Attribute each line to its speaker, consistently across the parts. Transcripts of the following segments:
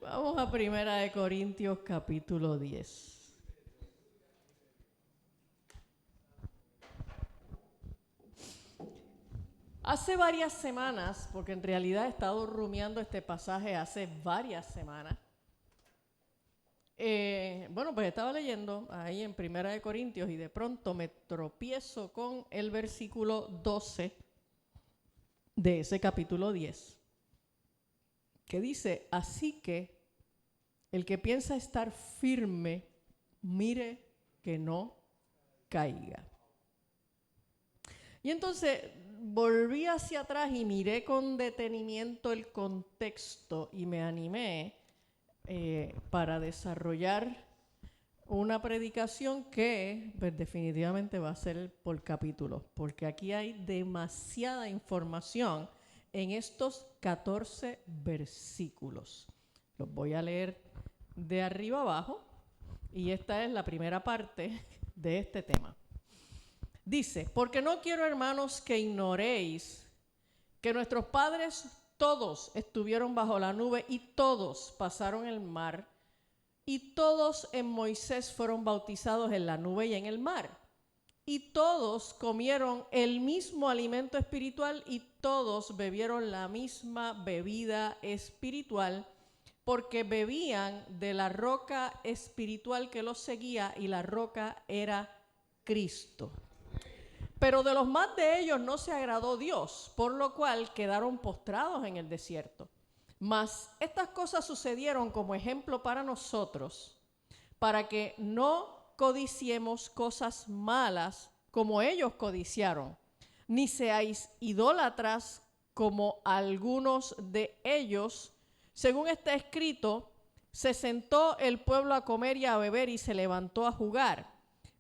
Speaker 1: Vamos a 1 Corintios capítulo 10. Hace varias semanas, porque en realidad he estado rumiando este pasaje hace varias semanas, pues estaba leyendo ahí en 1 Corintios y de pronto me tropiezo con el versículo 12 de ese capítulo 10, que dice: así que el que piensa estar firme, mire que no caiga. Y entonces volví hacia atrás y miré con detenimiento el contexto y me animé para desarrollar una predicación que pues definitivamente va a ser por capítulos, porque aquí hay demasiada información en estos 14 versículos. Los voy a leer de arriba abajo y esta es la primera parte de este tema. Dice: porque no quiero, hermanos, que ignoréis que nuestros padres todos estuvieron bajo la nube y todos pasaron el mar y todos en Moisés fueron bautizados en la nube y en el mar. Y todos comieron el mismo alimento espiritual y todos bebieron la misma bebida espiritual, porque bebían de la roca espiritual que los seguía, y la roca era Cristo. Pero de los más de ellos no se agradó Dios, por lo cual quedaron postrados en el desierto. Mas estas cosas sucedieron como ejemplo para nosotros, para que no codiciemos cosas malas como ellos codiciaron, ni seáis idólatras como algunos de ellos. Según está escrito: se sentó el pueblo a comer y a beber y se levantó a jugar.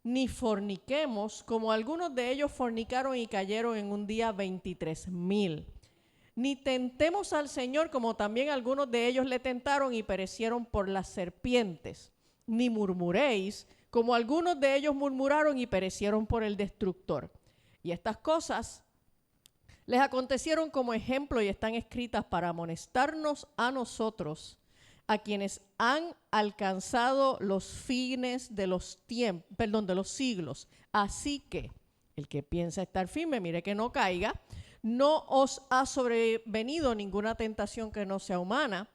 Speaker 1: Ni forniquemos como algunos de ellos fornicaron y cayeron en un día 23,000. Ni tentemos al Señor como también algunos de ellos le tentaron y perecieron por las serpientes. Ni murmuréis como algunos de ellos murmuraron y perecieron por el destructor. Y estas cosas les acontecieron como ejemplo y están escritas para amonestarnos a nosotros, a quienes han alcanzado los fines de los siglos. Así que el que piensa estar firme, mire que no caiga. No os ha sobrevenido ninguna tentación que no sea humana,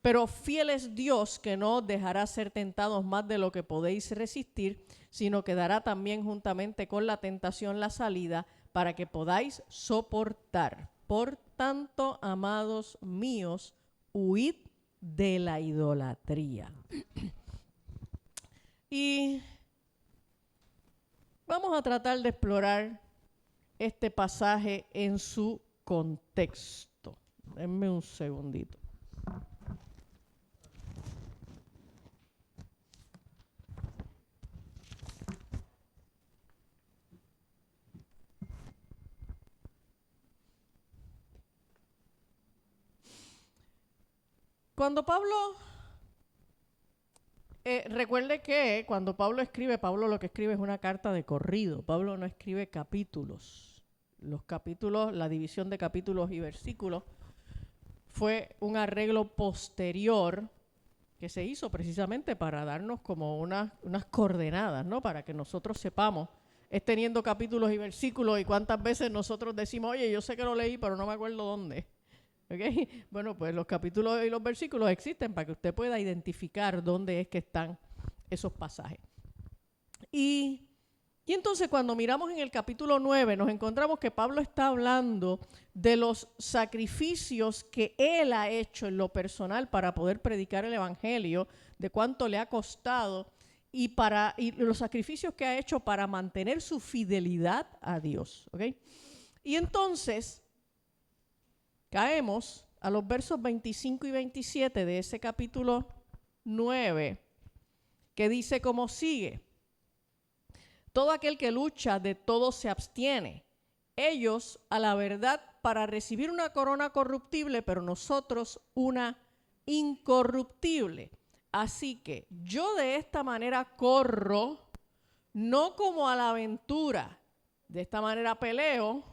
Speaker 1: pero fiel es Dios, que no os dejará ser tentados más de lo que podéis resistir, sino que dará también juntamente con la tentación la salida, para que podáis soportar. Por tanto, amados míos, huid de la idolatría. Y vamos a tratar de explorar este pasaje en su contexto. Denme un segundito. Cuando Pablo, recuerde que cuando Pablo escribe, Pablo lo que escribe es una carta de corrido. Pablo no escribe capítulos. Los capítulos, la división de capítulos y versículos, fue un arreglo posterior que se hizo precisamente para darnos como unas coordenadas, ¿no? Para que nosotros sepamos, es teniendo capítulos y versículos, y cuántas veces nosotros decimos: oye, yo sé que lo leí, pero no me acuerdo dónde. ¿Okay? Bueno, pues los capítulos y los versículos existen para que usted pueda identificar dónde es que están esos pasajes. Y entonces cuando miramos en el capítulo 9 nos encontramos que Pablo está hablando de los sacrificios que él ha hecho en lo personal para poder predicar el evangelio, de cuánto le ha costado y los sacrificios que ha hecho para mantener su fidelidad a Dios. ¿Okay? Y entonces caemos a los versos 25 y 27 de ese capítulo 9, que dice como sigue: todo aquel que lucha de todo se abstiene. Ellos a la verdad para recibir una corona corruptible, pero nosotros una incorruptible. Así que yo de esta manera corro, no como a la aventura. De esta manera peleo,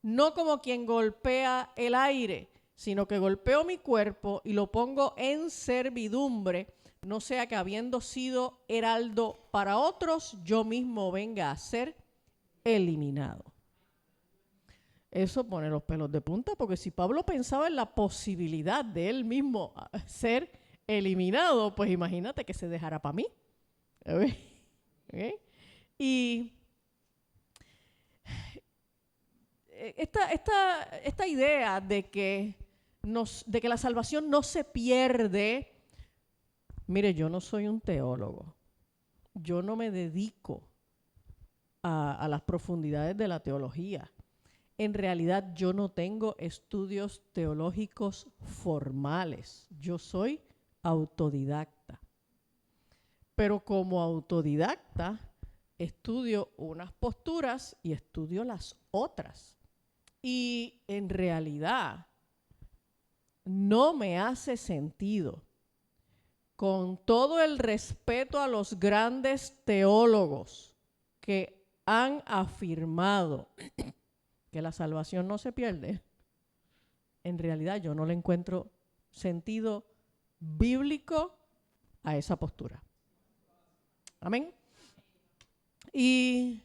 Speaker 1: no como quien golpea el aire, sino que golpeo mi cuerpo y lo pongo en servidumbre, no sea que habiendo sido heraldo para otros, yo mismo venga a ser eliminado. Eso pone los pelos de punta, porque si Pablo pensaba en la posibilidad de él mismo ser eliminado, pues imagínate que se dejara para mí. ¿Okay? Y esta idea de que la salvación no se pierde. Mire, yo no soy un teólogo. Yo no me dedico a las profundidades de la teología. En realidad, yo no tengo estudios teológicos formales. Yo soy autodidacta. Pero como autodidacta, estudio unas posturas y estudio las otras. Y en realidad, no me hace sentido, con todo el respeto a los grandes teólogos que han afirmado que la salvación no se pierde, en realidad yo no le encuentro sentido bíblico a esa postura. Amén. Y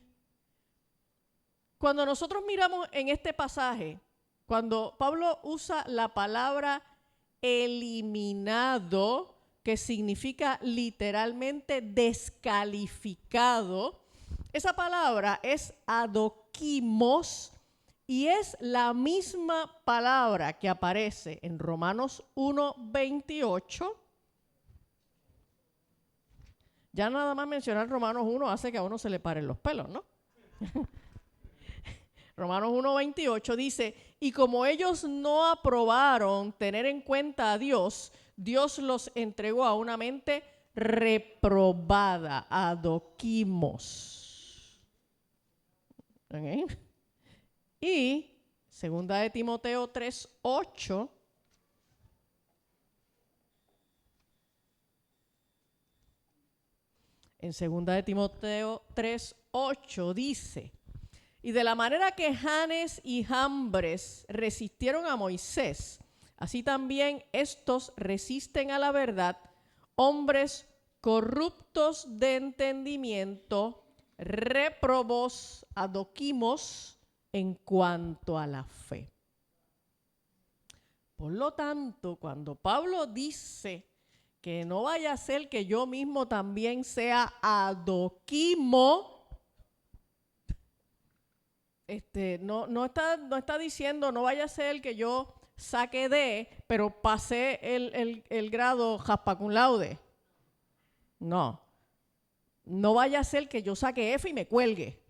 Speaker 1: cuando nosotros miramos en este pasaje, cuando Pablo usa la palabra eliminado, que significa literalmente descalificado, esa palabra es adokimos y es la misma palabra que aparece en Romanos 1:28. Ya nada más mencionar Romanos 1 hace que a uno se le paren los pelos, ¿no? Romanos 1:28 dice, y como ellos no aprobaron tener en cuenta a Dios, Dios los entregó a una mente reprobada, adokimos. ¿Okay? Y 2 de Timoteo 3:8. En 2 de Timoteo 3:8 dice, y de la manera que Janes y Jambres resistieron a Moisés, así también estos resisten a la verdad, hombres corruptos de entendimiento, réprobos, adokimos en cuanto a la fe. Por lo tanto, cuando Pablo dice que no vaya a ser que yo mismo también sea adokimo, no está diciendo no vaya a ser que yo saque D, pero pasé el grado jaspa cum laude. No vaya a ser que yo saque F y me cuelgue.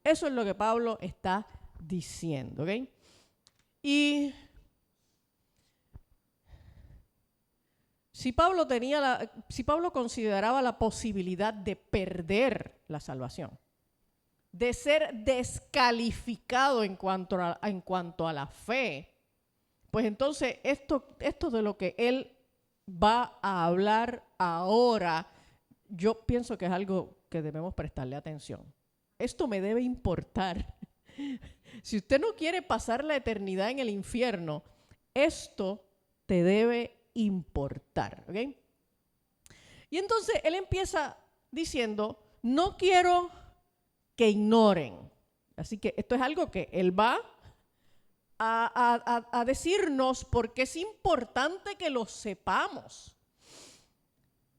Speaker 1: Eso es lo que Pablo está diciendo, ¿ok? Y si Pablo consideraba la posibilidad de perder la salvación, de ser descalificado en cuanto a la fe, pues entonces esto de lo que él va a hablar ahora, yo pienso que es algo que debemos prestarle atención. Esto me debe importar. Si usted no quiere pasar la eternidad en el infierno, esto te debe importar, ¿ok? Y entonces él empieza diciendo, no quiero que ignoren. Así que esto es algo que él va a decirnos porque es importante que lo sepamos.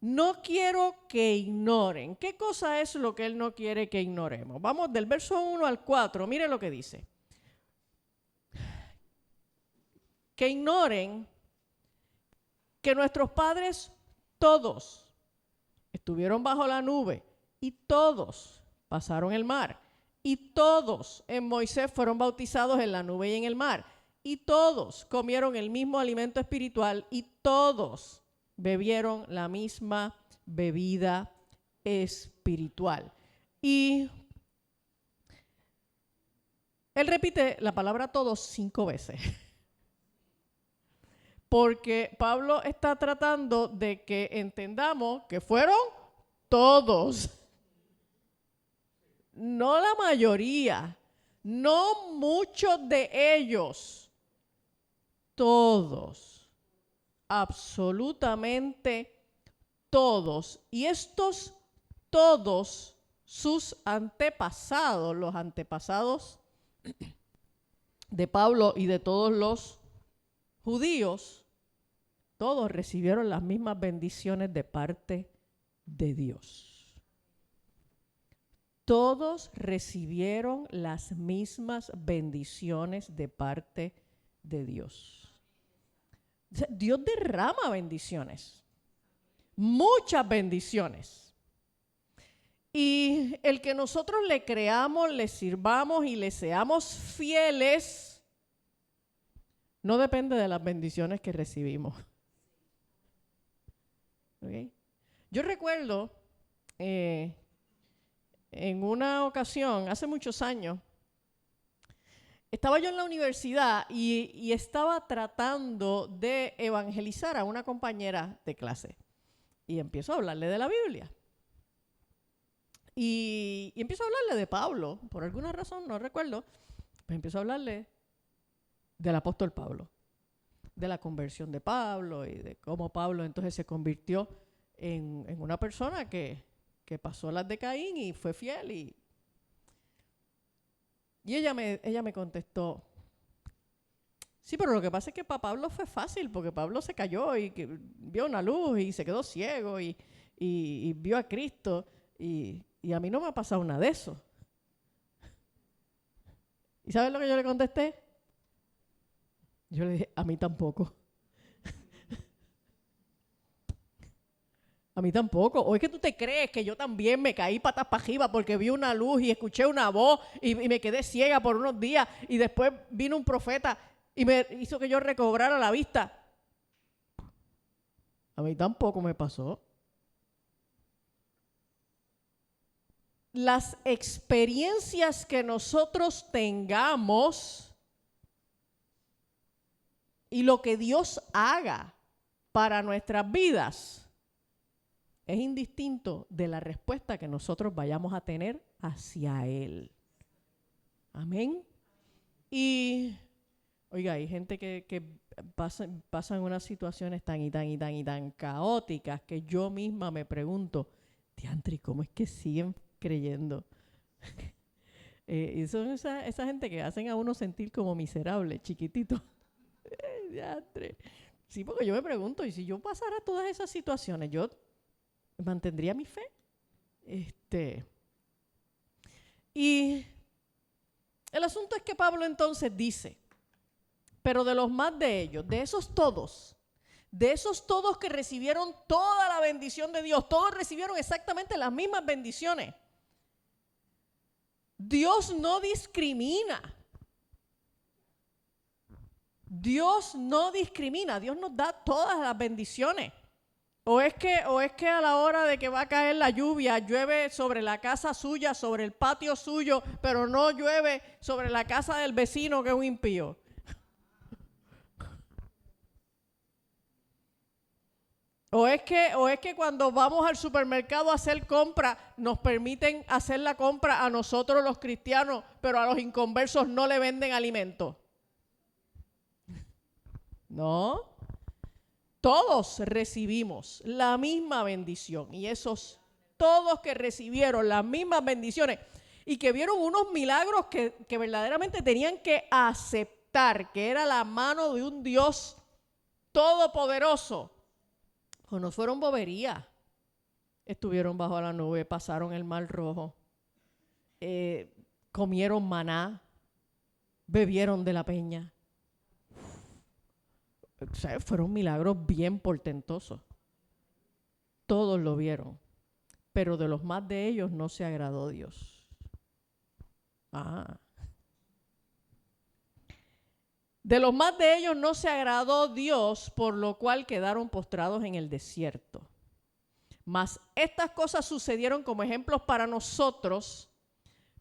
Speaker 1: No quiero que ignoren. ¿Qué cosa es lo que él no quiere que ignoremos? Vamos del verso 1 al 4, mire lo que dice. Que ignoren que nuestros padres todos estuvieron bajo la nube y todos pasaron el mar y todos en Moisés fueron bautizados en la nube y en el mar y todos comieron el mismo alimento espiritual y todos bebieron la misma bebida espiritual. Y él repite la palabra todos 5 veces. Porque Pablo está tratando de que entendamos que fueron todos. No la mayoría, no muchos de ellos, todos, absolutamente todos. Y estos todos, sus antepasados, los antepasados de Pablo y de todos los judíos, todos recibieron las mismas bendiciones de parte de Dios. Todos recibieron las mismas bendiciones de parte de Dios. O sea, Dios derrama bendiciones, muchas bendiciones. Y el que nosotros le creamos, le sirvamos y le seamos fieles, no depende de las bendiciones que recibimos. ¿Okay? Yo recuerdo en una ocasión, hace muchos años, estaba yo en la universidad y estaba tratando de evangelizar a una compañera de clase. Y empiezo a hablarle de la Biblia. Y empiezo a hablarle de Pablo, por alguna razón, no recuerdo, pues empiezo a hablarle del apóstol Pablo, de la conversión de Pablo y de cómo Pablo entonces se convirtió en una persona que pasó las de Caín y fue fiel. Y ella me contestó, sí, pero lo que pasa es que para Pablo fue fácil, porque Pablo se cayó y que vio una luz y se quedó ciego y vio a Cristo y a mí no me ha pasado nada de eso. ¿Y sabes lo que yo le contesté? Yo le dije, a mí tampoco. A mí tampoco. ¿O es que tú te crees que yo también me caí patas para arriba porque vi una luz y escuché una voz y me quedé ciega por unos días y después vino un profeta y me hizo que yo recobrara la vista? A mí tampoco me pasó. Las experiencias que nosotros tengamos y lo que Dios haga para nuestras vidas es indistinto de la respuesta que nosotros vayamos a tener hacia Él. Amén. Y, oiga, hay gente que pasan unas situaciones tan caóticas que yo misma me pregunto, diantre, ¿cómo es que siguen creyendo? Y son esa gente que hacen a uno sentir como miserable, chiquitito. Diantre. Sí, porque yo me pregunto, ¿y si yo pasara todas esas situaciones, yo mantendría mi fe? Y el asunto es que Pablo entonces dice, pero de los más de ellos, de esos todos que recibieron toda la bendición de Dios, todos recibieron exactamente las mismas bendiciones. Dios no discrimina. Dios no discrimina, Dios nos da todas las bendiciones. O es que a la hora de que va a caer la lluvia, llueve sobre la casa suya, sobre el patio suyo, pero no llueve sobre la casa del vecino que es un impío. O es que cuando vamos al supermercado a hacer compra, nos permiten hacer la compra a nosotros los cristianos, pero a los inconversos no le venden alimento. No. Todos recibimos la misma bendición y esos todos que recibieron las mismas bendiciones y que vieron unos milagros que verdaderamente tenían que aceptar que era la mano de un Dios todopoderoso, pues no fueron boberías. Estuvieron bajo la nube, pasaron el mar rojo, comieron maná, bebieron de la peña. O sea, fueron milagros bien portentosos. Todos lo vieron, pero de los más de ellos no se agradó Dios. De los más de ellos no se agradó Dios, por lo cual quedaron postrados en el desierto. Mas estas cosas sucedieron como ejemplos para nosotros,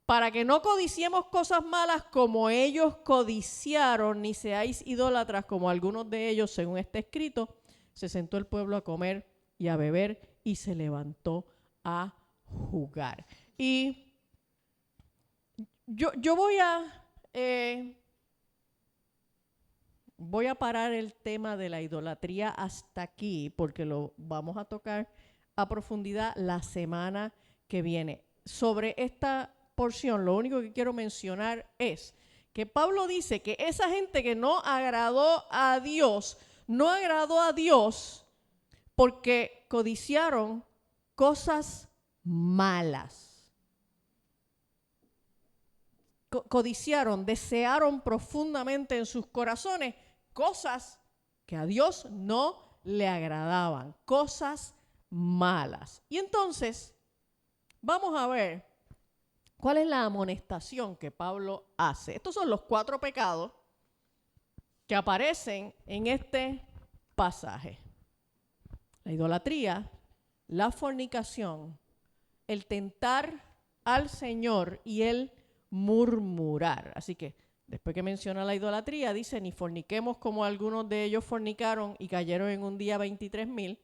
Speaker 1: para que no codiciemos cosas malas como ellos codiciaron, ni seáis idólatras como algunos de ellos, según está escrito. Se sentó el pueblo a comer y a beber y se levantó a jugar. Y yo voy a... voy a parar el tema de la idolatría hasta aquí porque lo vamos a tocar a profundidad la semana que viene. Sobre esta porción, lo único que quiero mencionar es que Pablo dice que esa gente que no agradó a Dios porque codiciaron cosas malas. Codiciaron, desearon profundamente en sus corazones cosas que a Dios no le agradaban, cosas malas. Y entonces, vamos a ver cuál es la amonestación que Pablo hace. Estos son los 4 pecados que aparecen en este pasaje: la idolatría, la fornicación, el tentar al Señor y el murmurar. Así que después que menciona la idolatría, dice: ni forniquemos como algunos de ellos fornicaron y cayeron en un día 23,000,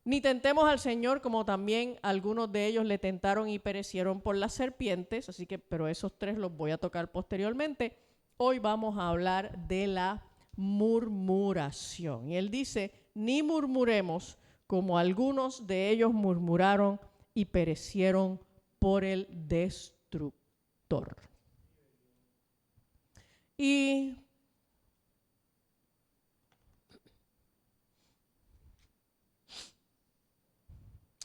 Speaker 1: ni tentemos al Señor como también algunos de ellos le tentaron y perecieron por las serpientes. Así que, pero esos 3 los voy a tocar posteriormente. Hoy vamos a hablar de la murmuración. Y él dice: ni murmuremos como algunos de ellos murmuraron y perecieron por el destructor. Y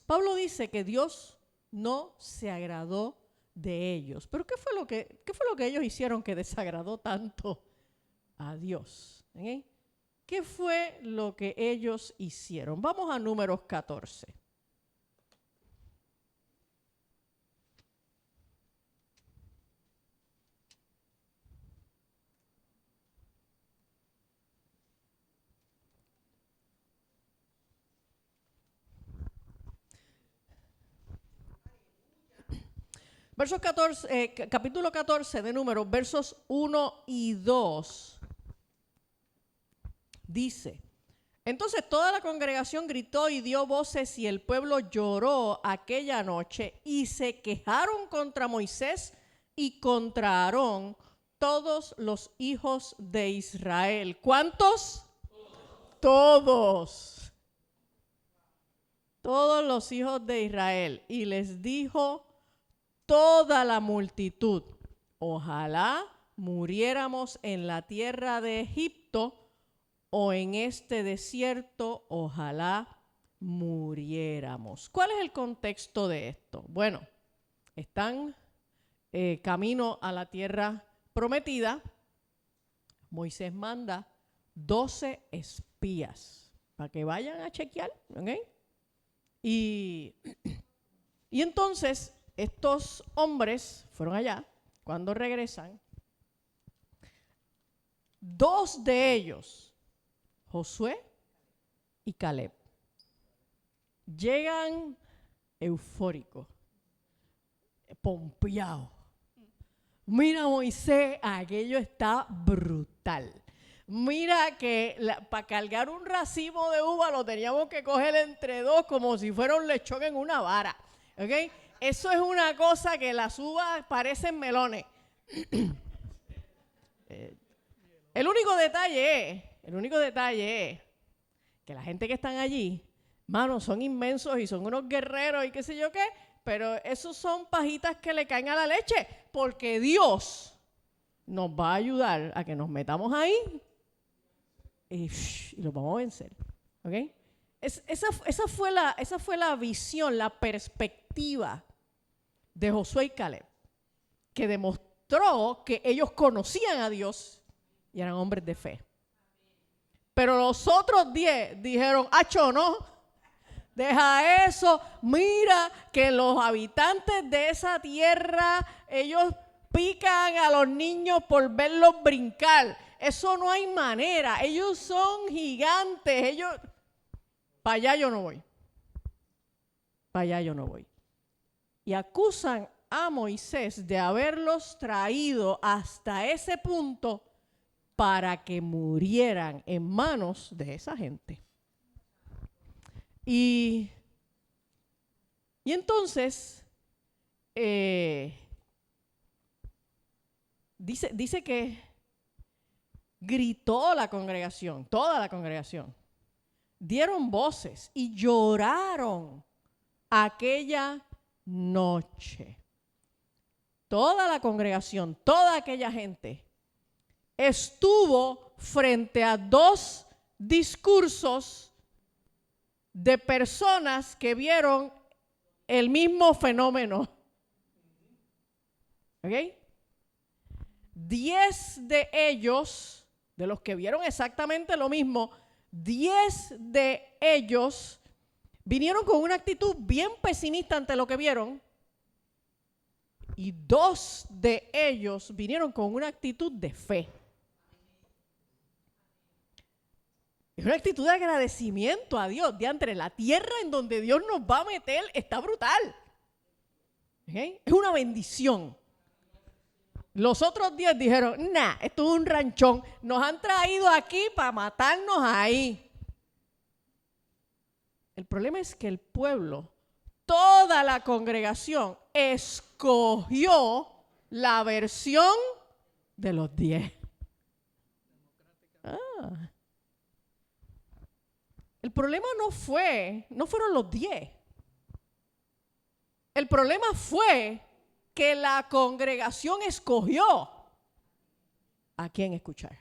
Speaker 1: Pablo dice que Dios no se agradó de ellos. Pero ¿qué fue lo que ellos hicieron que desagradó tanto a Dios? ¿Qué fue lo que ellos hicieron? Vamos a Números 14. Capítulo 14 de Números, versos 1 y 2, dice: entonces toda la congregación gritó y dio voces y el pueblo lloró aquella noche y se quejaron contra Moisés y contra Aarón todos los hijos de Israel. ¿Cuántos? Todos. Todos los hijos de Israel. Y les dijo toda la multitud: ojalá muriéramos en la tierra de Egipto o en este desierto, ojalá muriéramos. ¿Cuál es el contexto de esto? Bueno, están camino a la tierra prometida. Moisés manda 12 espías para que vayan a chequear, ¿ok? Y entonces estos hombres fueron allá. Cuando regresan, 2 de ellos, Josué y Caleb, llegan eufóricos, pompeados. Mira, Moisés, aquello está brutal. Mira que para cargar un racimo de uva lo teníamos que coger entre 2 como si fuera un lechón en una vara. ¿Okay? Eso es una cosa que las uvas parecen melones. El único detalle es que la gente que están allí, mano, son inmensos y son unos guerreros y qué sé yo qué, pero esos son pajitas que le caen a la leche, porque Dios nos va a ayudar a que nos metamos ahí y los vamos a vencer. ¿Ok? Esa fue la visión, la perspectiva de Josué y Caleb, que demostró que ellos conocían a Dios y eran hombres de fe. Pero los otros 10 dijeron: ¡acho, no! Deja eso, mira que los habitantes de esa tierra, ellos pican a los niños por verlos brincar. Eso no hay manera, ellos son gigantes, para allá yo no voy. Para allá yo no voy. Y acusan a Moisés de haberlos traído hasta ese punto para que murieran en manos de esa gente. Y entonces dice que Gritó la congregación, toda la congregación. Dieron voces y lloraron aquella noche. Toda la congregación, toda aquella gente estuvo frente a dos discursos de personas que vieron el mismo fenómeno. ¿Ok? 10 de ellos, de los que vieron exactamente lo mismo, 10 de ellos vinieron con una actitud bien pesimista ante lo que vieron, y 2 de ellos vinieron con una actitud de fe. Es una actitud de agradecimiento a Dios. Diantre, la tierra en donde Dios nos va a meter está brutal. ¿Okay? Es una bendición. Los otros 10 dijeron, nah, esto es un ranchón. Nos han traído aquí para matarnos ahí. El problema es que el pueblo, toda la congregación, escogió la versión de los 10. El problema no fueron los 10. El problema fue que la congregación escogió a quién escuchar.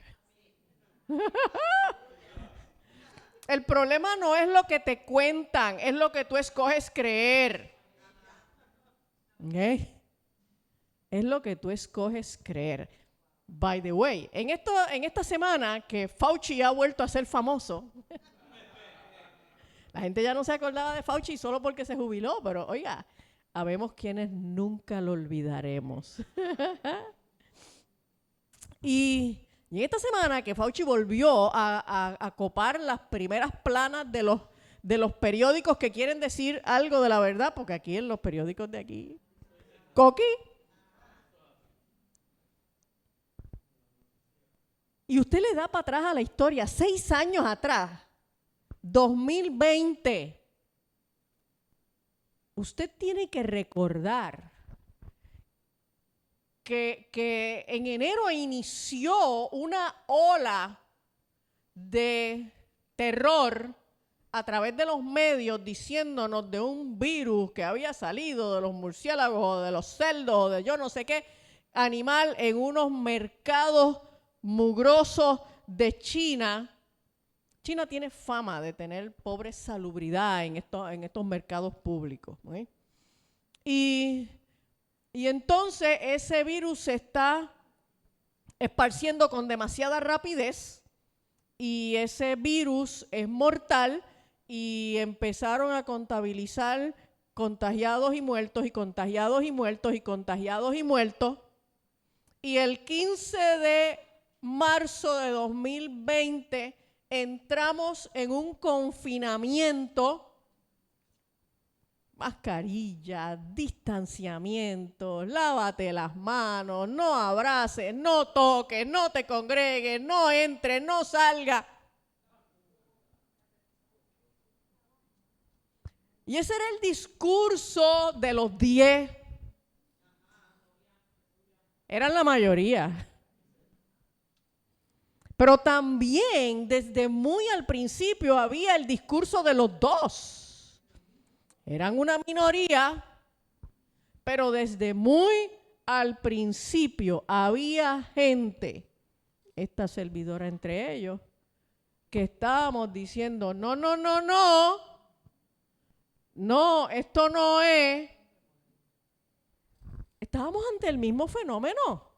Speaker 1: El problema no es lo que te cuentan, es lo que tú escoges creer. ¿Okay? Es lo que tú escoges creer. By the way, en esta semana que Fauci ha vuelto a ser famoso, la gente ya no se acordaba de Fauci solo porque se jubiló, pero oiga, habemos quienes nunca lo olvidaremos. Y en esta semana que Fauci volvió a copar las primeras planas de los periódicos que quieren decir algo de la verdad, porque aquí en los periódicos de aquí, coqui. Y usted le da para atrás a la historia, 6 años atrás, 2020. Usted tiene que recordar que en enero inició una ola de terror a través de los medios diciéndonos de un virus que había salido de los murciélagos o de los cerdos o de yo no sé qué animal en unos mercados mugrosos de China. China tiene fama de tener pobre salubridad en estos mercados públicos. ¿Sí? Y entonces ese virus se está esparciendo con demasiada rapidez y ese virus es mortal y empezaron a contabilizar contagiados y muertos y contagiados y muertos y contagiados y muertos. Y el 15 de marzo de 2020 entramos en un confinamiento, mascarilla, distanciamiento, lávate las manos, no abraces, no toques, no te congregues, no entres, no salgas. Y ese era el discurso de los 10. Eran la mayoría. Pero también desde muy al principio había el discurso de los 2. Eran una minoría, pero desde muy al principio había gente, esta servidora entre ellos, que estábamos diciendo, no, esto no es. Estábamos ante el mismo fenómeno.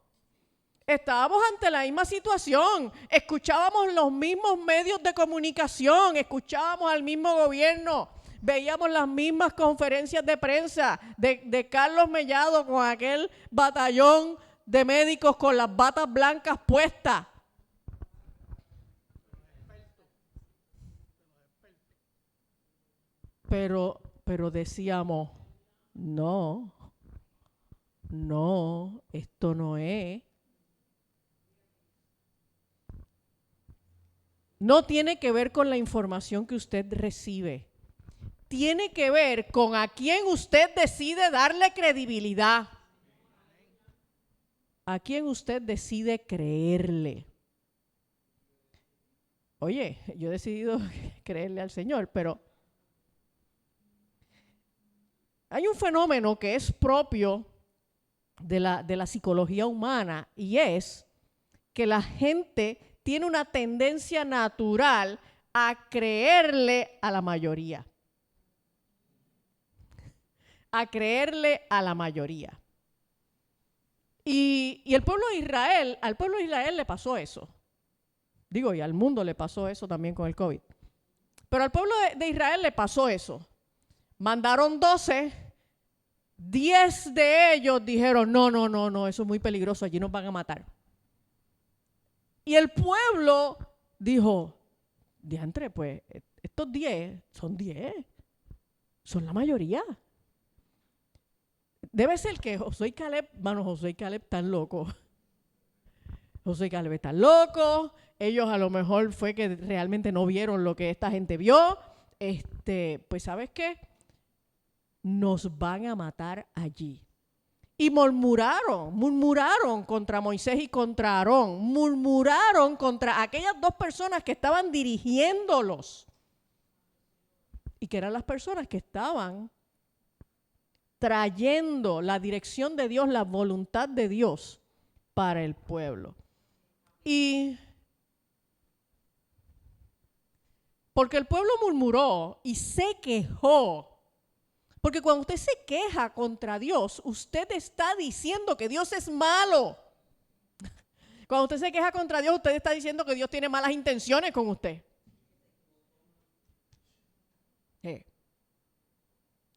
Speaker 1: Estábamos ante la misma situación, escuchábamos los mismos medios de comunicación, escuchábamos al mismo gobierno, veíamos las mismas conferencias de prensa de Carlos Mellado con aquel batallón de médicos con las batas blancas puestas. Pero decíamos, no, esto no es. No tiene que ver con la información que usted recibe. Tiene que ver con a quién usted decide darle credibilidad. A quién usted decide creerle. oye, yo he decidido creerle al Señor, pero hay un fenómeno que es propio de la psicología humana y es que la gente tiene una tendencia natural a creerle a la mayoría. A creerle a la mayoría. Y el pueblo de Israel, al pueblo de Israel le pasó eso. Digo, y al mundo le pasó eso también con el COVID. Pero al pueblo de Israel le pasó eso. Mandaron 12, 10 de ellos dijeron, no, eso es muy peligroso, allí nos van a matar. Y el pueblo dijo, diantre, pues estos 10 son 10, son la mayoría. Debe ser que Josué y Caleb, Josué y Caleb están locos. Josué y Caleb están locos. Ellos a lo mejor fue que realmente no vieron lo que esta gente vio. Pues ¿sabes qué? Nos van a matar allí. Y murmuraron contra Moisés y contra Aarón. Murmuraron contra aquellas dos personas que estaban dirigiéndolos. Y que eran las personas que estaban trayendo la dirección de Dios, la voluntad de Dios para el pueblo. Y porque el pueblo murmuró y se quejó. Porque cuando usted se queja contra Dios, usted está diciendo que Dios es malo. Cuando usted se queja contra Dios, usted está diciendo que Dios tiene malas intenciones con usted.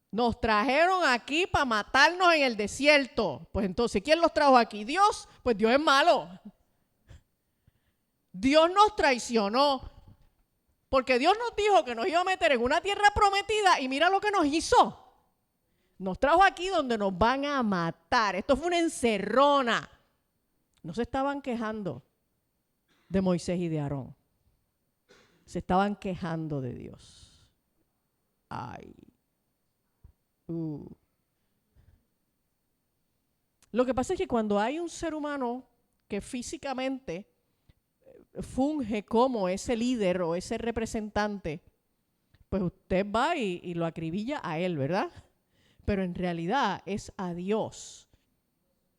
Speaker 1: Nos trajeron aquí para matarnos en el desierto. Pues entonces, ¿quién los trajo aquí? Dios. Pues Dios es malo. Dios nos traicionó. Porque Dios nos dijo que nos iba a meter en una tierra prometida y mira lo que nos hizo. Nos trajo aquí donde nos van a matar. Esto fue una encerrona. No se estaban quejando de Moisés y de Aarón. Se estaban quejando de Dios. Ay. Lo que pasa es que cuando hay un ser humano que físicamente funge como ese líder o ese representante, pues usted va y lo acribilla a él, ¿verdad? Pero en realidad es a Dios.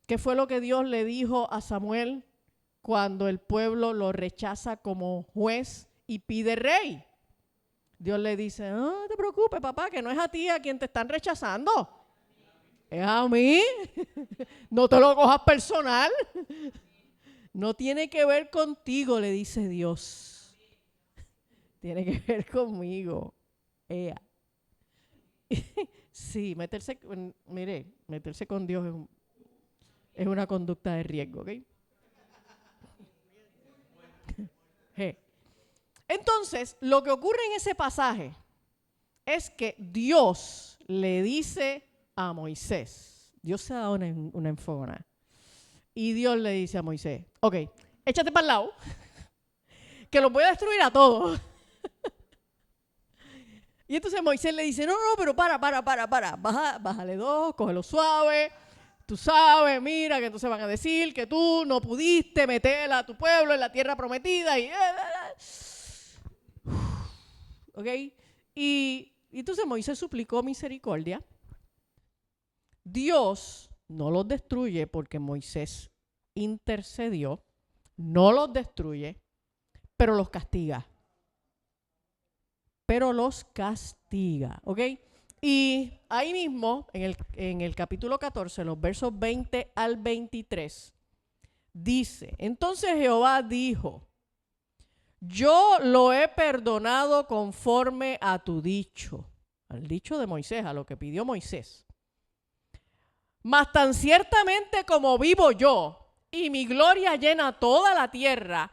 Speaker 1: ¿Qué fue lo que Dios le dijo a Samuel cuando el pueblo lo rechaza como juez y pide rey? Dios le dice, no te preocupes, papá, que no es a ti a quien te están rechazando. Es a mí. No te lo cojas personal. No tiene que ver contigo, le dice Dios. Tiene que ver conmigo. Ea. Sí, meterse con Dios es una conducta de riesgo, ¿ok? Entonces, lo que ocurre en ese pasaje es que Dios le dice a Moisés, Dios se da una enfogona, y Dios le dice a Moisés, ok, échate para el lado, que los voy a destruir a todos. Y entonces Moisés le dice, no, pero para, bájale 2, cógelo suave, tú sabes, mira, que entonces van a decir que tú no pudiste meter a tu pueblo en la tierra prometida y... ¿Ok? Y entonces Moisés suplicó misericordia. Dios no los destruye porque Moisés intercedió, no los destruye, pero los castiga. ¿Ok? Y ahí mismo, en el capítulo 14, los versos 20 al 23, dice, entonces Jehová dijo, yo lo he perdonado conforme a tu dicho, al dicho de Moisés, a lo que pidió Moisés. Mas tan ciertamente como vivo yo, y mi gloria llena toda la tierra,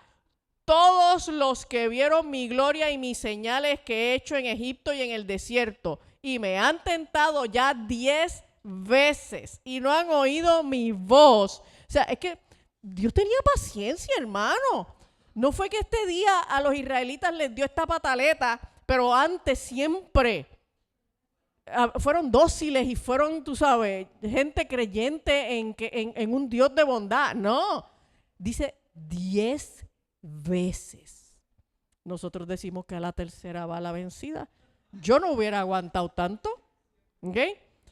Speaker 1: todos los que vieron mi gloria y mis señales que he hecho en Egipto y en el desierto, y me han tentado ya 10 veces, y no han oído mi voz. O sea, es que Dios tenía paciencia, hermano. No fue que este día a los israelitas les dio esta pataleta, pero antes siempre fueron dóciles y fueron, tú sabes, gente creyente en un Dios de bondad. No, dice 10 veces. nosotros decimos que a la tercera va la vencida. Yo no hubiera aguantado tanto, ¿ok?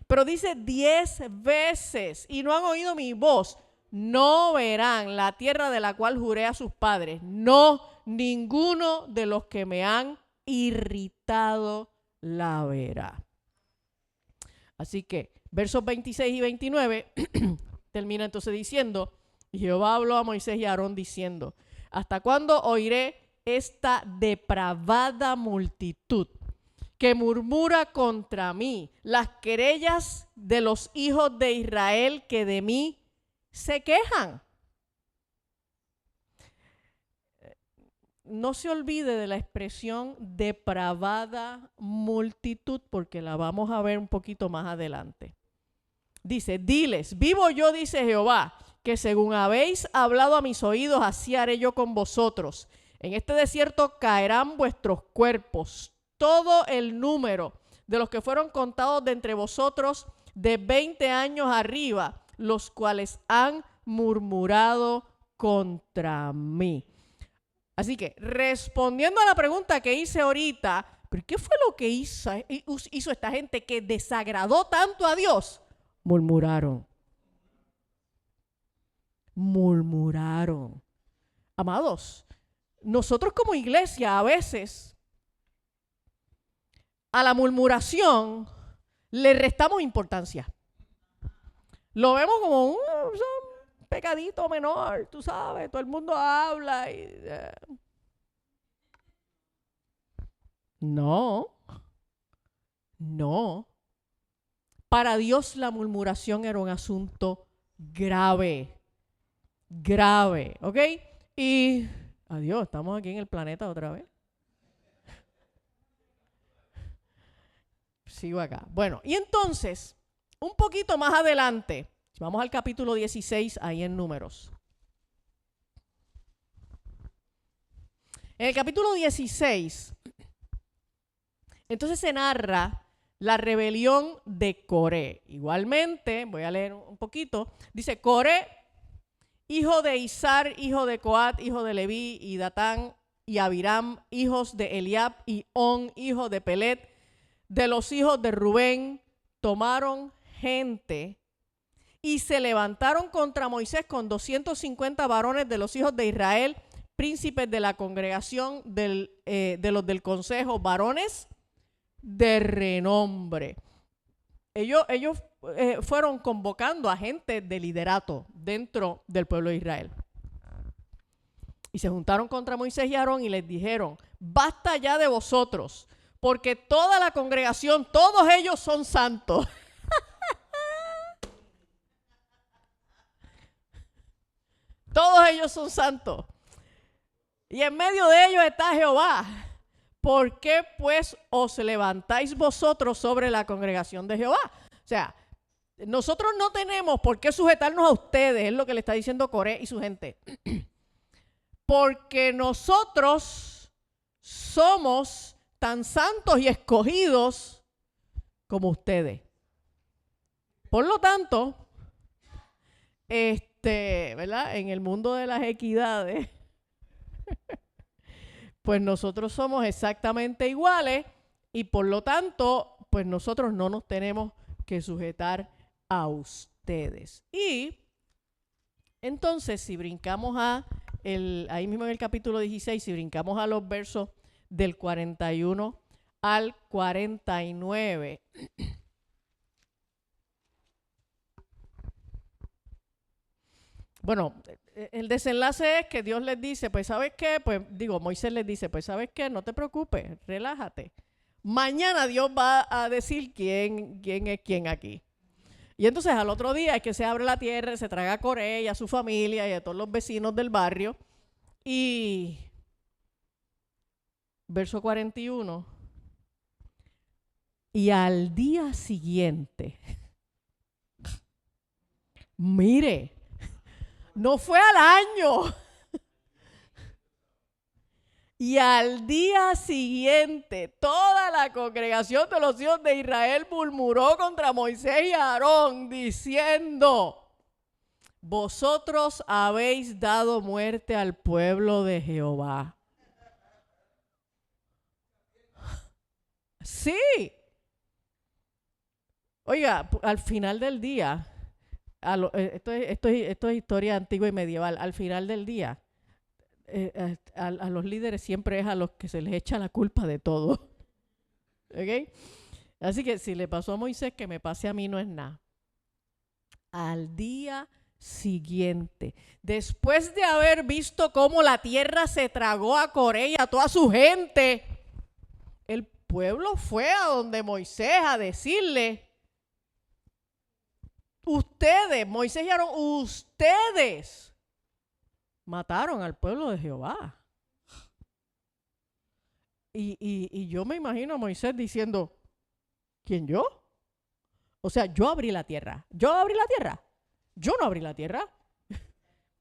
Speaker 1: Pero dice 10 veces, y no han oído mi voz, no verán la tierra de la cual juré a sus padres, no, ninguno de los que me han irritado la verá. Así que versos 26 y 29 termina entonces diciendo, y Jehová habló a Moisés y a Aarón diciendo, ¿hasta cuándo oiré esta depravada multitud que murmura contra mí, las querellas de los hijos de Israel que de mí se quejan? No se olvide de la expresión depravada multitud, porque la vamos a ver un poquito más adelante. Dice, diles, vivo yo, dice Jehová, que según habéis hablado a mis oídos, así haré yo con vosotros. En este desierto caerán vuestros cuerpos, todo el número de los que fueron contados de entre vosotros de 20 años arriba, los cuales han murmurado contra mí. Así que, respondiendo a la pregunta que hice ahorita, ¿pero qué fue lo que hizo esta gente que desagradó tanto a Dios? Murmuraron. Murmuraron. Amados, nosotros como iglesia a veces a la murmuración le restamos importancia. Lo vemos como un pecadito menor, tú sabes, todo el mundo habla y... No. Para Dios la murmuración era un asunto grave, ¿ok? Y, adiós, estamos aquí en el planeta otra vez. Sigo acá. Bueno, y entonces, un poquito más adelante, vamos al capítulo 16, ahí en Números. En el capítulo 16, entonces se narra la rebelión de Coré. Igualmente, voy a leer un poquito, dice, Coré, hijo de Izar, hijo de Coat, hijo de Leví, y Datán, y Abiram, hijos de Eliab, y On, hijo de Pelet, de los hijos de Rubén, tomaron gente y se levantaron contra Moisés con 250 varones de los hijos de Israel, príncipes de la congregación de los del consejo, varones de renombre. Ellos fueron convocando a gente de liderato dentro del pueblo de Israel. Y se juntaron contra Moisés y Aarón y les dijeron, basta ya de vosotros, porque toda la congregación, todos ellos son santos. Todos ellos son santos. Y en medio de ellos está Jehová. ¿Por qué pues os levantáis vosotros sobre la congregación de Jehová? O sea, nosotros no tenemos por qué sujetarnos a ustedes, es lo que le está diciendo Coré y su gente. Porque nosotros somos tan santos y escogidos como ustedes. Por lo tanto, ¿verdad? En el mundo de las equidades, pues nosotros somos exactamente iguales y por lo tanto, pues nosotros no nos tenemos que sujetar a ustedes. Y entonces, si brincamos ahí mismo en el capítulo 16, si brincamos a los versos del 41 al 49, bueno, el desenlace es que Dios les dice, pues ¿sabes qué? Moisés les dice, pues ¿sabes qué? No te preocupes, relájate. Mañana Dios va a decir quién es quién aquí. Y entonces al otro día es que se abre la tierra, se traga a Coré y a su familia y a todos los vecinos del barrio. Y verso 41. Y al día siguiente, mire, no fue al año. Y al día siguiente, toda la congregación de los hijos de Israel murmuró contra Moisés y Aarón, diciendo, vosotros habéis dado muerte al pueblo de Jehová. Sí. Oiga, al final del día, esto es historia antigua y medieval, al final del día, a los líderes siempre es a los que se les echa la culpa de todo. ¿Ok? Así que si le pasó a Moisés, que me pase a mí no es nada. Al día siguiente, después de haber visto cómo la tierra se tragó a Coré y a toda su gente, el pueblo fue a donde Moisés a decirle: ustedes, Moisés y Aarón, ustedes mataron al pueblo de Jehová. Y yo me imagino a Moisés diciendo: ¿quién, yo? O sea, yo abrí la tierra. ¿Yo abrí la tierra? Yo no abrí la tierra.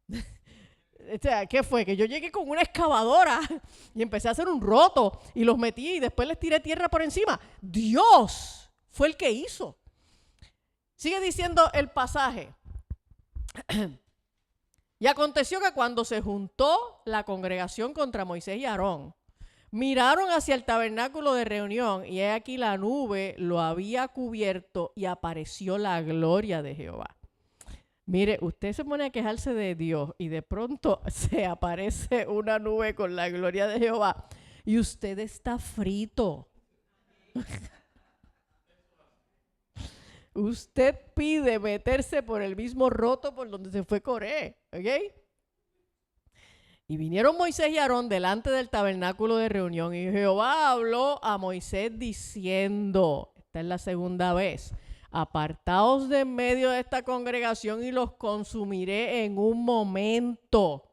Speaker 1: O sea, ¿qué fue? Que yo llegué con una excavadora y empecé a hacer un roto y los metí y después les tiré tierra por encima. Dios fue el que hizo. Sigue diciendo el pasaje. Y aconteció que cuando se juntó la congregación contra Moisés y Aarón, miraron hacia el tabernáculo de reunión y he aquí la nube lo había cubierto y apareció la gloria de Jehová. Mire, usted se pone a quejarse de Dios y de pronto se aparece una nube con la gloria de Jehová y usted está frito. Usted pide meterse por el mismo roto por donde se fue Coré, ¿ok? Y vinieron Moisés y Aarón delante del tabernáculo de reunión y Jehová habló a Moisés diciendo, esta es la segunda vez: apartaos de en medio de esta congregación y los consumiré en un momento.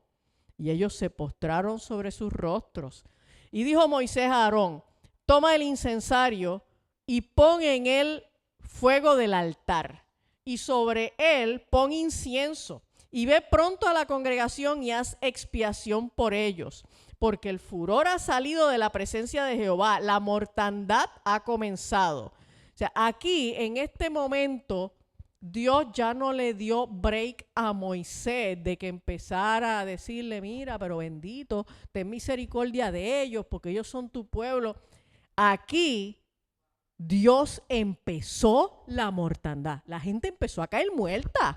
Speaker 1: Y ellos se postraron sobre sus rostros. Y dijo Moisés a Aarón: toma el incensario y pon en él fuego del altar, y sobre él pon incienso, y ve pronto a la congregación y haz expiación por ellos, porque el furor ha salido de la presencia de Jehová, la mortandad ha comenzado. O sea, aquí en este momento Dios ya no le dio break a Moisés de que empezara a decirle: mira, pero bendito, ten misericordia de ellos porque ellos son tu pueblo. Aquí Dios empezó la mortandad. La gente empezó a caer muerta.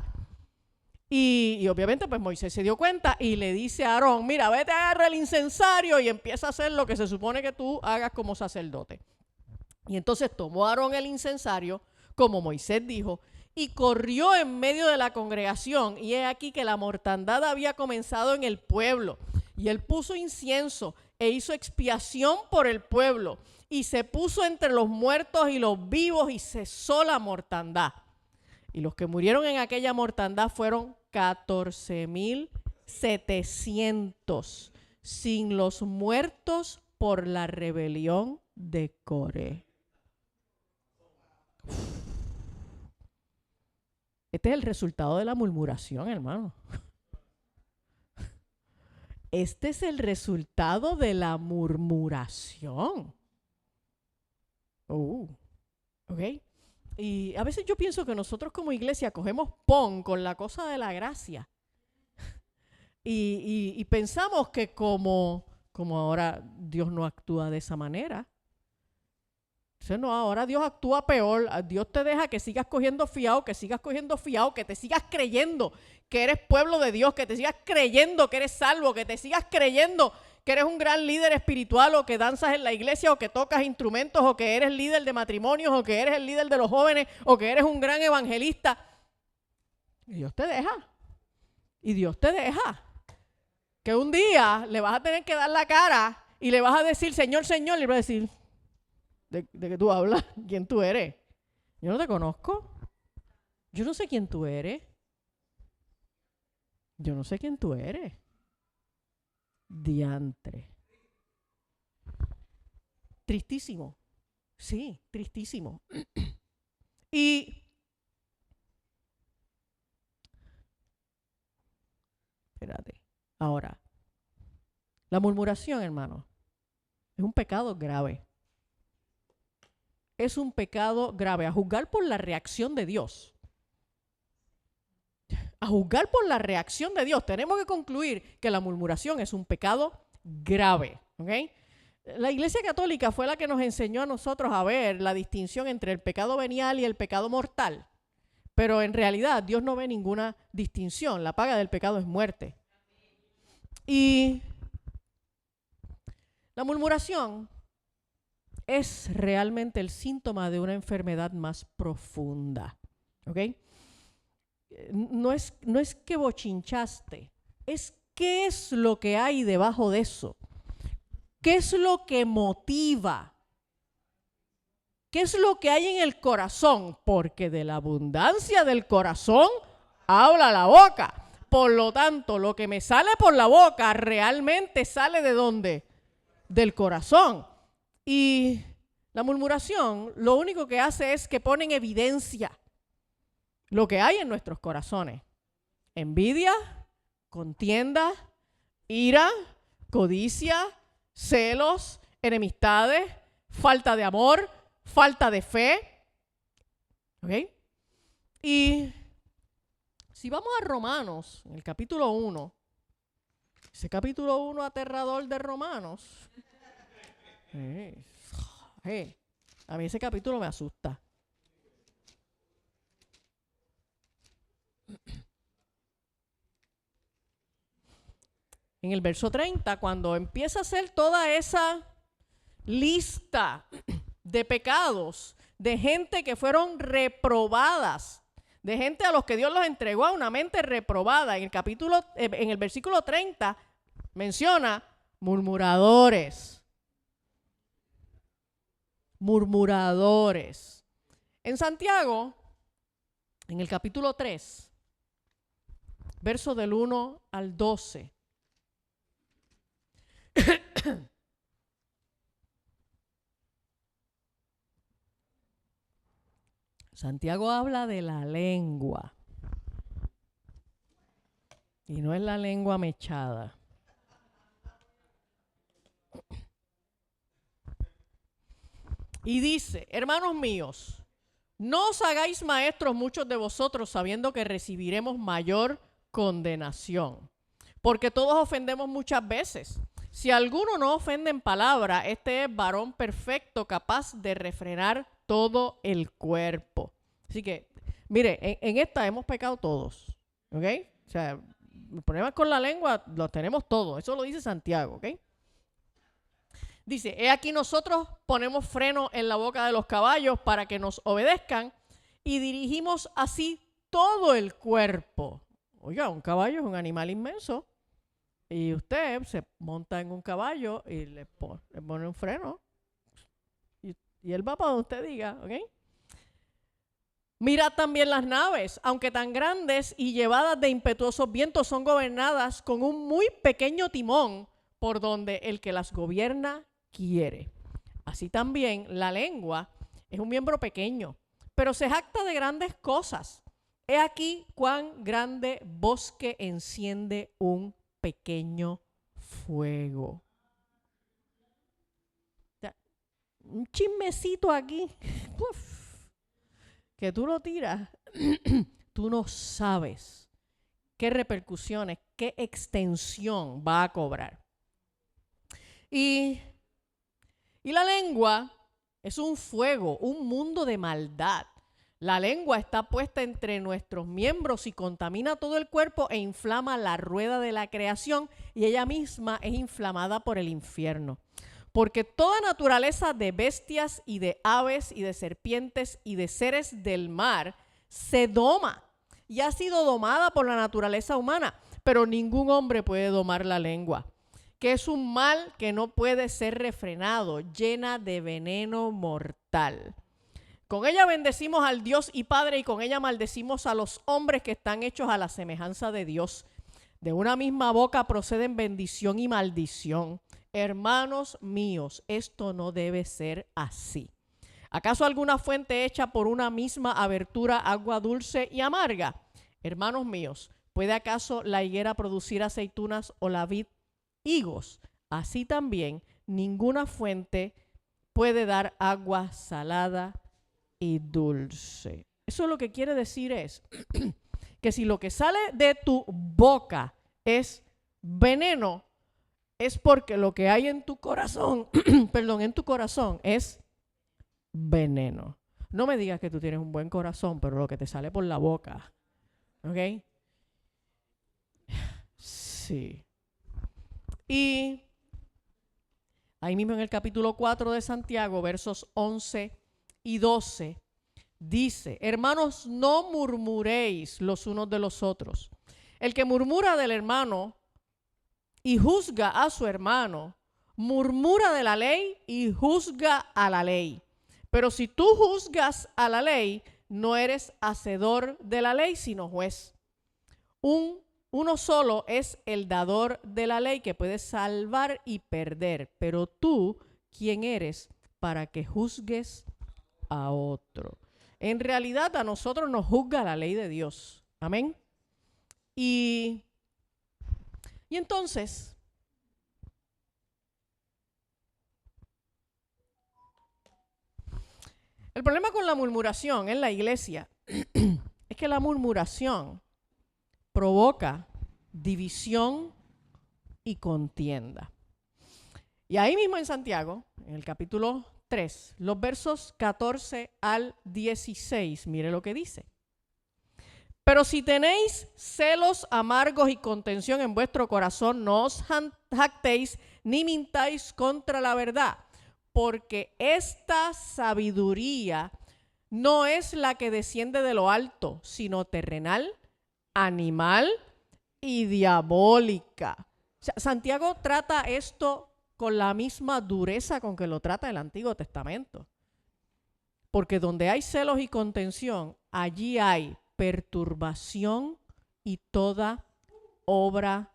Speaker 1: Y obviamente pues Moisés se dio cuenta y le dice a Aarón: mira, vete, agarra el incensario y empieza a hacer lo que se supone que tú hagas como sacerdote. Y entonces tomó Aarón el incensario, como Moisés dijo, y corrió en medio de la congregación. Y he aquí que la mortandad había comenzado en el pueblo. Y él puso incienso e hizo expiación por el pueblo. Y se puso entre los muertos y los vivos y cesó la mortandad. Y los que murieron en aquella mortandad fueron 14,700, sin los muertos por la rebelión de Coré. Este es el resultado de la murmuración, hermano. Este es el resultado de la murmuración. ¿Ok? Y a veces yo pienso que nosotros como iglesia cogemos pon con la cosa de la gracia. Y pensamos que como ahora Dios no actúa de esa manera. Entonces no, ahora Dios actúa peor. Dios te deja que sigas cogiendo fiado, que te sigas creyendo que eres pueblo de Dios, que te sigas creyendo que eres salvo, que te sigas creyendo que eres un gran líder espiritual, o que danzas en la iglesia, o que tocas instrumentos, o que eres líder de matrimonios, o que eres el líder de los jóvenes, o que eres un gran evangelista. Y Dios te deja. Y Dios te deja. Que un día le vas a tener que dar la cara y le vas a decir: Señor, Señor, y le vas a decir: ¿De qué tú hablas? ¿Quién tú eres? Yo no te conozco. Yo no sé quién tú eres. Yo no sé quién tú eres. Diantre. Tristísimo. Sí, tristísimo. Y espérate. Ahora, la murmuración, hermano, es un pecado grave. Es un pecado grave, a juzgar por la reacción de Dios. A juzgar por la reacción de Dios, tenemos que concluir que la murmuración es un pecado grave, ¿ok? La Iglesia Católica fue la que nos enseñó a nosotros a ver la distinción entre el pecado venial y el pecado mortal. Pero en realidad Dios no ve ninguna distinción. La paga del pecado es muerte. Y la murmuración es realmente el síntoma de una enfermedad más profunda. ¿Ok? No es que bochinchaste, es qué es lo que hay debajo de eso. ¿Qué es lo que motiva? ¿Qué es lo que hay en el corazón? Porque de la abundancia del corazón habla la boca. Por lo tanto, lo que me sale por la boca realmente sale ¿de dónde? Del corazón. Y la murmuración lo único que hace es que pone en evidencia lo que hay en nuestros corazones. Envidia, contienda, ira, codicia, celos, enemistades, falta de amor, falta de fe. ¿Ok? Y si vamos a Romanos, en el capítulo 1, ese capítulo 1 aterrador de Romanos, a mí ese capítulo me asusta. En el verso 30, cuando empieza a hacer toda esa lista de pecados, de gente que fueron reprobadas, de gente a los que Dios los entregó a una mente reprobada, en el versículo 30 menciona murmuradores. Murmuradores. En Santiago, en el capítulo 3, verso del 1 al 12. Santiago habla de la lengua. Y no es la lengua mechada. Y dice, hermanos míos, no os hagáis maestros muchos de vosotros sabiendo que recibiremos mayor condenación. Porque todos ofendemos muchas veces. Si alguno no ofende en palabra, este es varón perfecto, capaz de refrenar todo el cuerpo. Así que, mire, en esta hemos pecado todos, ¿ok? O sea, los problemas con la lengua los tenemos todos. Eso lo dice Santiago, ¿ok? Dice, he aquí nosotros ponemos freno en la boca de los caballos para que nos obedezcan y dirigimos así todo el cuerpo. Oiga, un caballo es un animal inmenso. Y usted se monta en un caballo y le pone un freno. Y él va para donde usted diga, ¿ok? Mirad también las naves, aunque tan grandes y llevadas de impetuosos vientos, son gobernadas con un muy pequeño timón por donde el que las gobierna quiere. Así también la lengua es un miembro pequeño, pero se jacta de grandes cosas. He aquí cuán grande bosque enciende un pequeño fuego. Un chismecito aquí, que tú lo tiras, tú no sabes qué repercusiones, qué extensión va a cobrar. Y la lengua es un fuego, un mundo de maldad. La lengua está puesta entre nuestros miembros y contamina todo el cuerpo e inflama la rueda de la creación y ella misma es inflamada por el infierno. Porque toda naturaleza de bestias y de aves y de serpientes y de seres del mar se doma y ha sido domada por la naturaleza humana, pero ningún hombre puede domar la lengua, que es un mal que no puede ser refrenado, llena de veneno mortal. Con ella bendecimos al Dios y Padre y con ella maldecimos a los hombres que están hechos a la semejanza de Dios. De una misma boca proceden bendición y maldición. Hermanos míos, esto no debe ser así. ¿Acaso alguna fuente hecha por una misma abertura agua dulce y amarga? Hermanos míos, ¿puede acaso la higuera producir aceitunas o la vid higos? Así también ninguna fuente puede dar agua salada y dulce. Eso lo que quiere decir es que si lo que sale de tu boca es veneno, es porque lo que hay en tu corazón, perdón, en tu corazón es veneno. No me digas que tú tienes un buen corazón, pero lo que te sale por la boca, ¿ok? Sí. Y ahí mismo en el capítulo 4 de Santiago, versos 11 y 12, dice: hermanos, no murmuréis los unos de los otros. El que murmura del hermano y juzga a su hermano, murmura de la ley y juzga a la ley. Pero si tú juzgas a la ley, no eres hacedor de la ley, sino juez. Uno solo es el dador de la ley, que puede salvar y perder. Pero tú, ¿quién eres para que juzgues a otro? En realidad a nosotros nos juzga la ley de Dios. Amén. Y entonces, el problema con la murmuración en la iglesia es que la murmuración provoca división y contienda. Y ahí mismo en Santiago, en el capítulo 3, los versos 14 al 16, mire lo que dice. Pero si tenéis celos amargos y contención en vuestro corazón, no os jactéis ni mintáis contra la verdad, porque esta sabiduría no es la que desciende de lo alto, sino terrenal, animal y diabólica. O sea, Santiago trata esto con la misma dureza con que lo trata el Antiguo Testamento. Porque donde hay celos y contención, allí hay perturbación y toda obra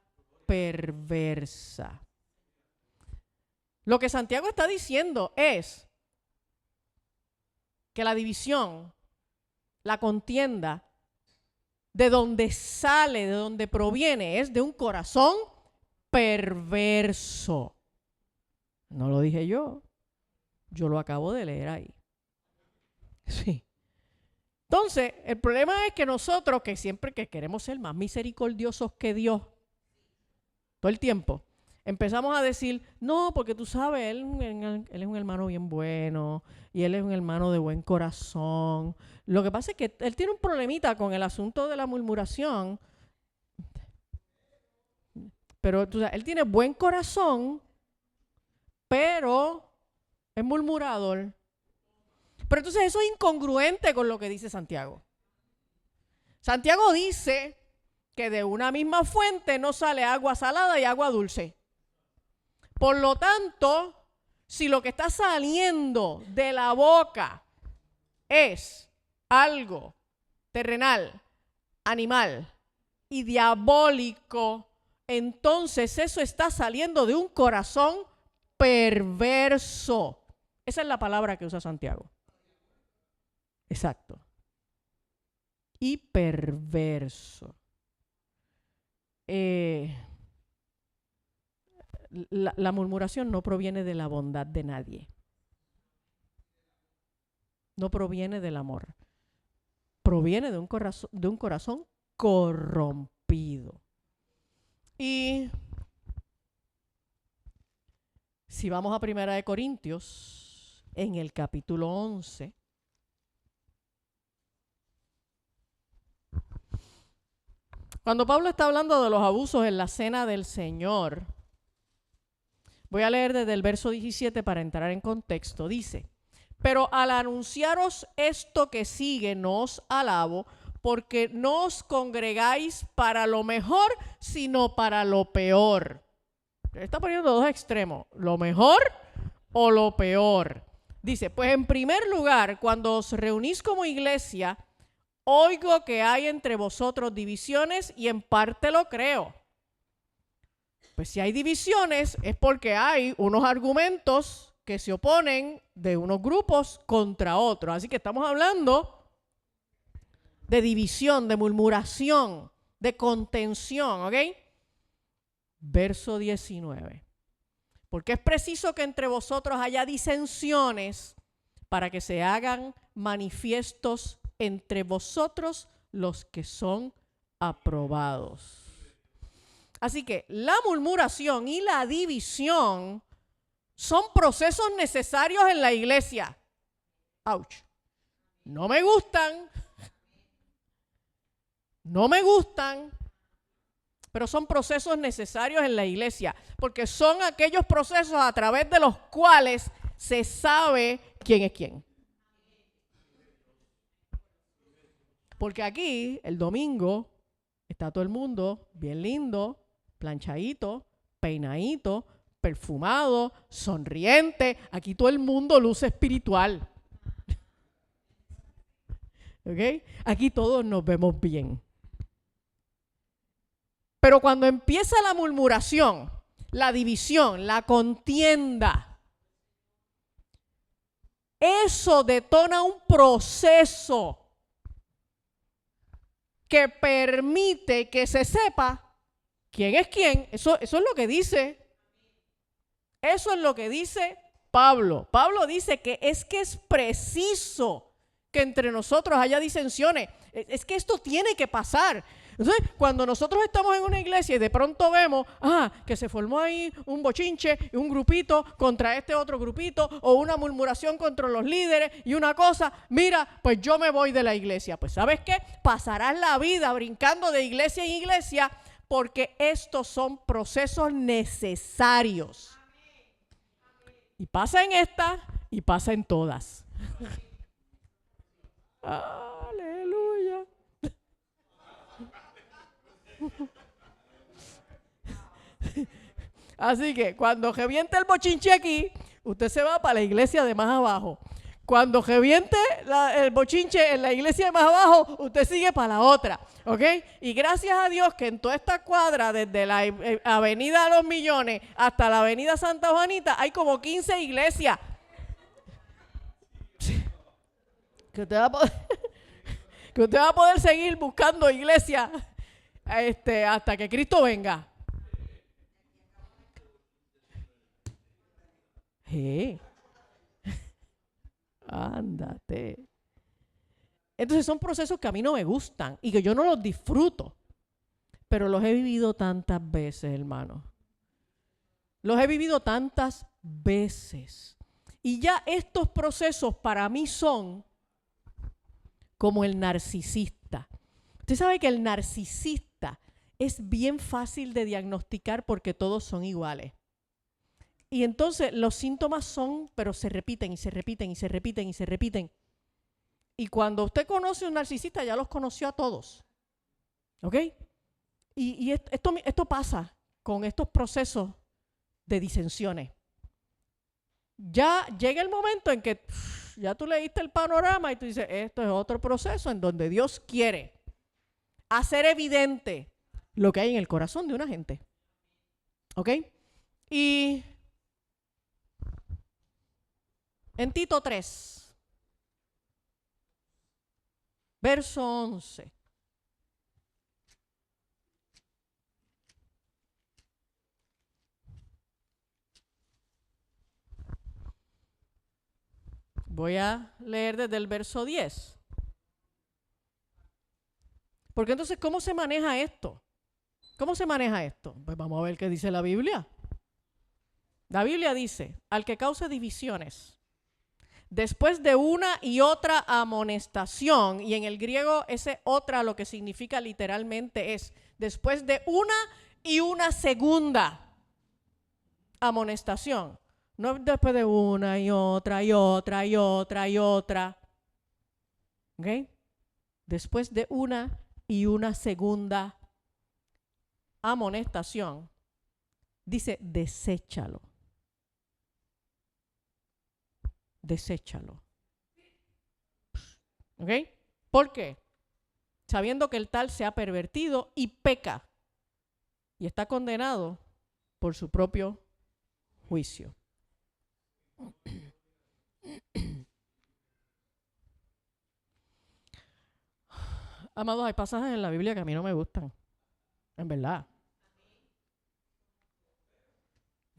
Speaker 1: perversa. Lo que Santiago está diciendo es que la división, la contienda, de donde sale, de donde proviene, es de un corazón perverso. No lo dije yo lo acabo de leer ahí. Sí. Entonces, el problema es que nosotros, que siempre que queremos ser más misericordiosos que Dios, todo el tiempo, empezamos a decir, no, porque tú sabes, él es un hermano bien bueno y él es un hermano de buen corazón. Lo que pasa es que él tiene un problemita con el asunto de la murmuración, pero tú sabes, él tiene buen corazón, pero es murmurador. Pero entonces eso es incongruente con lo que dice Santiago. Santiago dice que de una misma fuente no sale agua salada y agua dulce. Por lo tanto, si lo que está saliendo de la boca es algo terrenal, animal y diabólico, entonces eso está saliendo de un corazón perverso. Esa es la palabra que usa Santiago. Exacto. Y perverso. La murmuración no proviene de la bondad de nadie. No proviene del amor. Proviene de un corazón corrompido. Y si vamos a 1 Corintios, en el capítulo 11, cuando Pablo está hablando de los abusos en la cena del Señor, voy a leer desde el verso 17 para entrar en contexto. Dice: pero al anunciaros esto que sigue, no os alabo, porque no os congregáis para lo mejor, sino para lo peor. Está poniendo dos extremos, lo mejor o lo peor. Dice: pues en primer lugar, cuando os reunís como iglesia, oigo que hay entre vosotros divisiones y en parte lo creo. Pues si hay divisiones es porque hay unos argumentos que se oponen de unos grupos contra otros. Así que estamos hablando de división, de murmuración, de contención, ¿ok? Verso 19. Porque es preciso que entre vosotros haya disensiones para que se hagan manifiestos entre vosotros los que son aprobados. Así que la murmuración y la división son procesos necesarios en la iglesia. ¡Auch! No me gustan, pero son procesos necesarios en la iglesia, porque son aquellos procesos a través de los cuales se sabe quién es quién. Porque aquí, el domingo, está todo el mundo bien lindo, planchadito, peinadito, perfumado, sonriente. Aquí todo el mundo luce espiritual. ¿Ok? Aquí todos nos vemos bien. Pero cuando empieza la murmuración, la división, la contienda, eso detona un proceso que permite que se sepa quién es quién. Eso es lo que dice. Eso es lo que dice Pablo. Pablo dice que es preciso que entre nosotros haya disensiones. Es que esto tiene que pasar. Entonces, cuando nosotros estamos en una iglesia y de pronto vemos que se formó ahí un bochinche, un grupito contra este otro grupito, o una murmuración contra los líderes y una cosa, mira, pues yo me voy de la iglesia. Pues ¿sabes qué? Pasarás la vida brincando de iglesia en iglesia, porque estos son procesos necesarios. Y pasa en esta y pasa en todas. Aleluya. Así que cuando reviente el bochinche aquí, usted se va para la iglesia de más abajo. Cuando reviente el bochinche en la iglesia de más abajo, usted sigue para la otra, ¿ok? Y gracias a Dios que en toda esta cuadra, desde la avenida de los Millones hasta la avenida Santa Juanita, hay como 15 iglesias. Que usted va a poder seguir buscando iglesia hasta que Cristo venga. Ándate. Entonces son procesos que a mí no me gustan y que yo no los disfruto, pero los he vivido tantas veces, hermano. Los he vivido tantas veces. Y ya estos procesos para mí son como el narcisista. Usted sabe que el narcisista es bien fácil de diagnosticar porque todos son iguales. Y entonces los síntomas son, pero se repiten y se repiten y se repiten y se repiten. Y cuando usted conoce a un narcisista, ya los conoció a todos. ¿Ok? Y esto pasa con estos procesos de disensiones. Ya llega el momento en que ya tú leíste el panorama y tú dices, esto es otro proceso en donde Dios quiere hacer evidente lo que hay en el corazón de una gente. ¿Ok? Y en Tito 3, verso 11. Voy a leer desde el verso 10. Porque entonces, ¿cómo se maneja esto? ¿Cómo se maneja esto? Pues vamos a ver qué dice la Biblia. La Biblia dice, al que cause divisiones, después de una y otra amonestación, y en el griego ese otra lo que significa literalmente es después de una y una segunda amonestación. No después de una y otra y otra y otra y otra. ¿Ok? Después de una y una segunda amonestación, dice, deséchalo. Deséchalo. ¿Ok? ¿Por qué? Sabiendo que el tal se ha pervertido y peca y está condenado por su propio juicio. Amados, hay pasajes en la Biblia que a mí no me gustan. En verdad.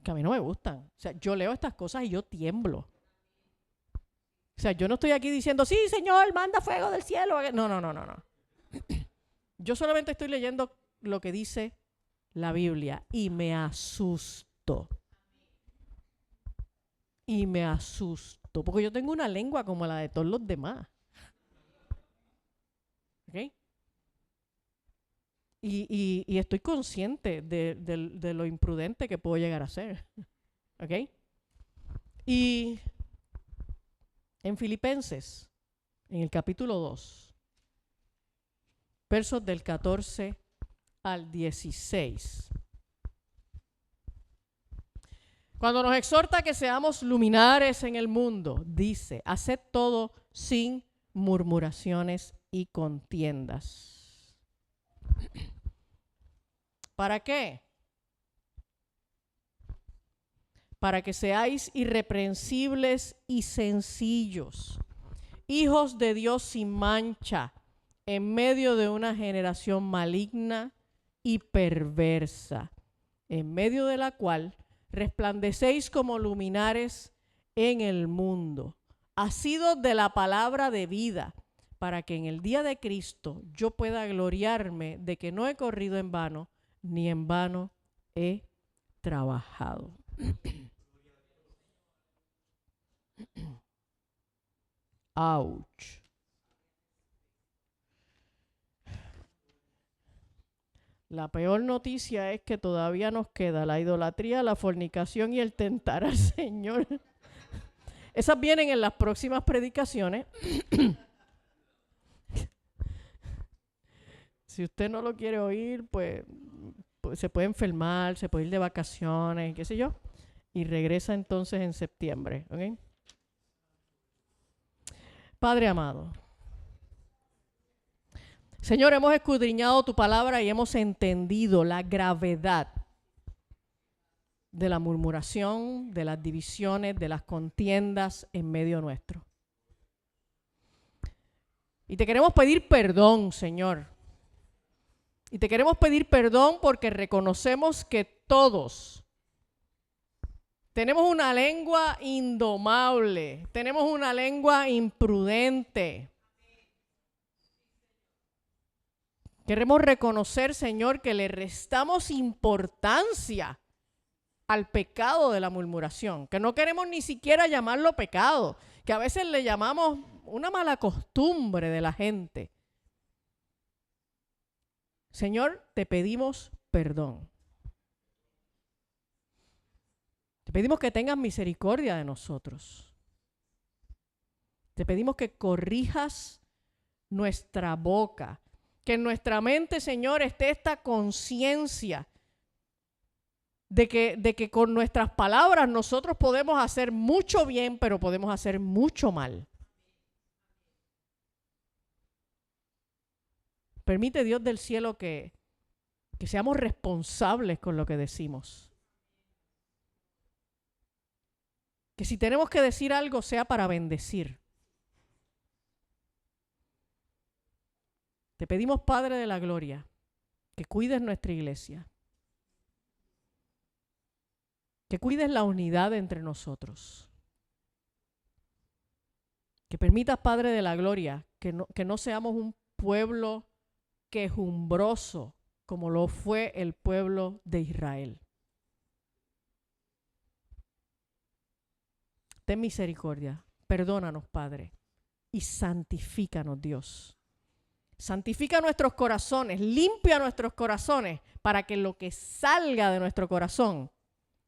Speaker 1: Que a mí no me gustan. O sea, yo leo estas cosas y yo tiemblo. O sea, yo no estoy aquí diciendo, sí, Señor, manda fuego del cielo. No. Yo solamente estoy leyendo lo que dice la Biblia y me asusto. Y me asusto, porque yo tengo una lengua como la de todos los demás. ¿Ok? Y estoy consciente de lo imprudente que puedo llegar a ser. ¿Ok? Y en Filipenses, en el capítulo 2, versos del 14 al 16. Cuando nos exhorta que seamos luminares en el mundo, dice, haced todo sin murmuraciones y contiendas. ¿Para qué? Para que seáis irreprensibles y sencillos, hijos de Dios sin mancha, en medio de una generación maligna y perversa, en medio de la cual resplandecéis como luminares en el mundo, asidos de la palabra de vida, para que en el día de Cristo yo pueda gloriarme de que no he corrido en vano, ni en vano he trabajado. Ouch. La peor noticia es que todavía nos queda la idolatría, la fornicación y el tentar al Señor. Esas vienen en las próximas predicaciones. Si usted no lo quiere oír, pues se puede enfermar, se puede ir de vacaciones, qué sé yo, y regresa entonces en septiembre. ¿Okay? Padre amado, Señor, hemos escudriñado tu palabra y hemos entendido la gravedad de la murmuración, de las divisiones, de las contiendas en medio nuestro. Y te queremos pedir perdón, Señor. Y te queremos pedir perdón porque reconocemos que todos tenemos una lengua indomable, tenemos una lengua imprudente. Queremos reconocer, Señor, que le restamos importancia al pecado de la murmuración, que no queremos ni siquiera llamarlo pecado, que a veces le llamamos una mala costumbre de la gente. Señor, te pedimos perdón. Te pedimos que tengas misericordia de nosotros. Te pedimos que corrijas nuestra boca, que en nuestra mente, Señor, esté esta conciencia de que con nuestras palabras nosotros podemos hacer mucho bien, pero podemos hacer mucho mal. Permite, Dios del cielo, que seamos responsables con lo que decimos. Que si tenemos que decir algo sea para bendecir. Te pedimos, Padre de la Gloria, que cuides nuestra iglesia. Que cuides la unidad entre nosotros. Que permitas, Padre de la Gloria, que no seamos un pueblo quejumbroso como lo fue el pueblo de Israel. Ten misericordia, perdónanos, Padre, y santifícanos, Dios. Santifica nuestros corazones, limpia nuestros corazones para que lo que salga de nuestro corazón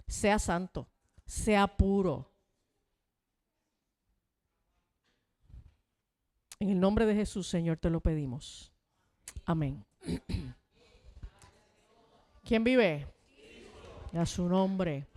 Speaker 1: sea santo, sea puro. En el nombre de Jesús, Señor, te lo pedimos. Amén. ¿Quién vive? A su nombre.